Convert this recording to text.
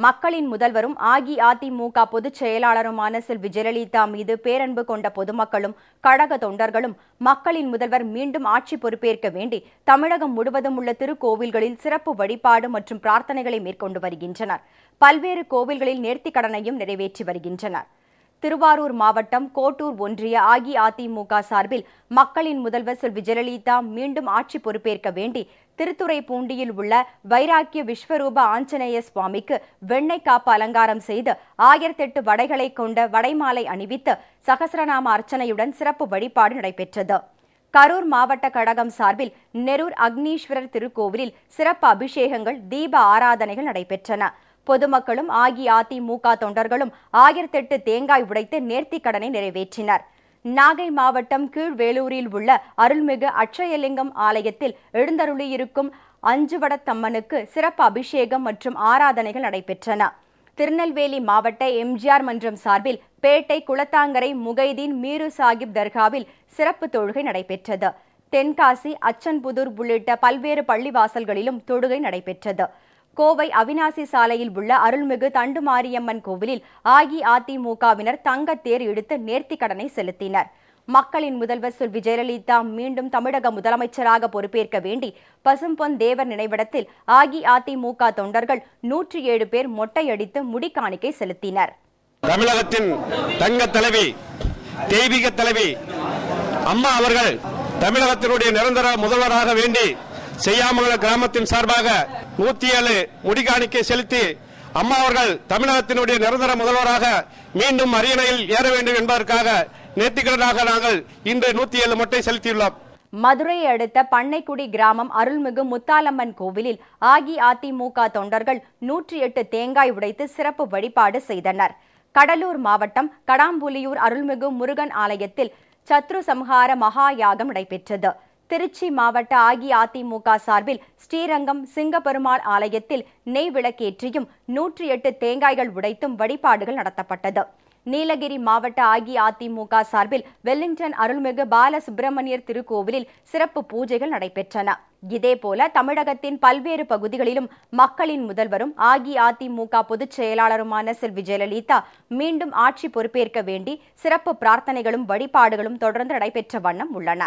மக்களின் முதல்வரும் அஇஅதிமுக பொதுச் செயலாளருமான செல்வி ஜெயலலிதா மீது பேரன்பு கொண்ட பொதுமக்களும் கழக தொண்டர்களும் மக்களின் முதல்வர் மீண்டும் ஆட்சி பொறுப்பேற்க வேண்டி தமிழகம் முழுவதும் உள்ள திருக்கோவில்களில் சிறப்பு வழிபாடு மற்றும் பிரார்த்தனைகளை மேற்கொண்டு வருகின்றனர். பல்வேறு கோவில்களில் நேர்த்திக்கடனையும் நிறைவேற்றி வருகின்றனர். திருவாரூர் மாவட்டம் கோட்டூர் ஒன்றிய அஇஅதிமுக சார்பில் மக்களின் முதல்வர் செல்வி ஜெயலலிதா மீண்டும் ஆட்சி பொறுப்பேற்க வேண்டி திருத்துறைப்பூண்டியில் உள்ள வைராக்கிய விஸ்வரூப ஆஞ்சநேய சுவாமிக்கு வெண்ணெய் காப்பு அலங்காரம் செய்து 1008 வடைகளை கொண்ட வடைமாலை அணிவித்து சகஸ்ரநாம அர்ச்சனையுடன் சிறப்பு வழிபாடு நடைபெற்றது. கரூர் மாவட்ட கழகம் சார்பில் நெரூர் அக்னீஸ்வரர் திருக்கோவிலில் சிறப்பு அபிஷேகங்கள், தீப ஆராதனைகள் நடைபெற்றன. பொதுமக்களும் அஇஅதிமுக தொண்டர்களும் 1008 தேங்காய் உடைத்து நேர்த்திக்கடனை நிறைவேற்றினர். நாகை மாவட்டம் கீழ்வேலூரில் உள்ள அருள்மிகு அட்சயலிங்கம் ஆலயத்தில் எழுந்தருளியிருக்கும் அஞ்சுவடத்தம்மனுக்கு சிறப்பு அபிஷேகம் மற்றும் ஆராதனைகள் நடைபெற்றன. திருநெல்வேலி மாவட்ட எம்ஜிஆர் மன்றம் சார்பில் பேட்டை குளத்தாங்கரை முகைதீன் மீரு சாஹிப் தர்காவில் சிறப்பு தொழுகை நடைபெற்றது. தென்காசி, அச்சன்புதூர் உள்ளிட்ட பல்வேறு பள்ளிவாசல்களிலும் தொழுகை நடைபெற்றது. கோவை அவினாசி சாலையில் உள்ள அருள்மிகு தண்டுமாரியம்மன் கோவிலில் அஇஅதிமுகவினர் தங்கத்தேர் இழுத்து நேர்த்திக்கடனை செலுத்தினர். மக்களின் முதல்வர் செல்வி ஜெயலலிதா மீண்டும் தமிழக முதலமைச்சராக பொறுப்பேற்க வேண்டி பசும்பொன் தேவர் நினைவிடத்தில் அஇஅதிமுக தொண்டர்கள் 107 பேர் மொட்டையடித்து முடிக்காணிக்கை செலுத்தினர். தமிழகத்தின் தங்க தலைவி, தெய்வீக தலைவி அம்மா அவர்கள் தமிழகத்தினுடைய நிரந்தர முதல்வராக வேண்டி செய்யாமங்கல கிராமத்தின் சார்பாக 107 முடிக்காணிக்கை செலுத்தி அம்மா அவர்கள் தமிழகத்தினுடைய நிரந்தர முதல்வராக மீண்டும் அரியணையில் ஏற வேண்டும் என்பதற்காக நேர்த்திக்கடனாக நாங்கள் இன்று 107 மொட்டை செலுத்தியுள்ளோம். மதுரையை அடுத்த பண்ணைக்குடி கிராமம் அருள்மிகு முத்தாலம்மன் கோவிலில் அஇஅதிமுக தொண்டர்கள் 108 தேங்காய் உடைத்து சிறப்பு வழிபாடு செய்தனர். கடலூர் மாவட்டம் கடாம்புலியூர் அருள்மிகு முருகன் ஆலயத்தில் சத்ரு சம்ஹார மகா யாகம் நடைபெற்றது. திருச்சி மாவட்ட அஇஅதிமுக சார்பில் ஸ்ரீரங்கம் சிங்கப்பெருமாள் ஆலயத்தில் நெய் விளக்கேற்றியும் 108 தேங்காய்கள் உடைத்தும் வழிபாடுகள் நடத்தப்பட்டது. நீலகிரி மாவட்ட அஇஅதிமுக சார்பில் வெல்லிங்டன் அருள்மிகு பாலசுப்பிரமணியர் திருக்கோவிலில் சிறப்பு பூஜைகள் நடைபெற்றன. இதேபோல தமிழகத்தின் பல்வேறு பகுதிகளிலும் மக்களின் முதல்வரும் அஇஅதிமுக பொதுச் செயலாளருமான செல்வி ஜெயலலிதா மீண்டும் ஆட்சி பொறுப்பேற்க வேண்டி சிறப்பு பிரார்த்தனைகளும் வழிபாடுகளும் தொடர்ந்து நடைபெற்ற வண்ணம் உள்ளன.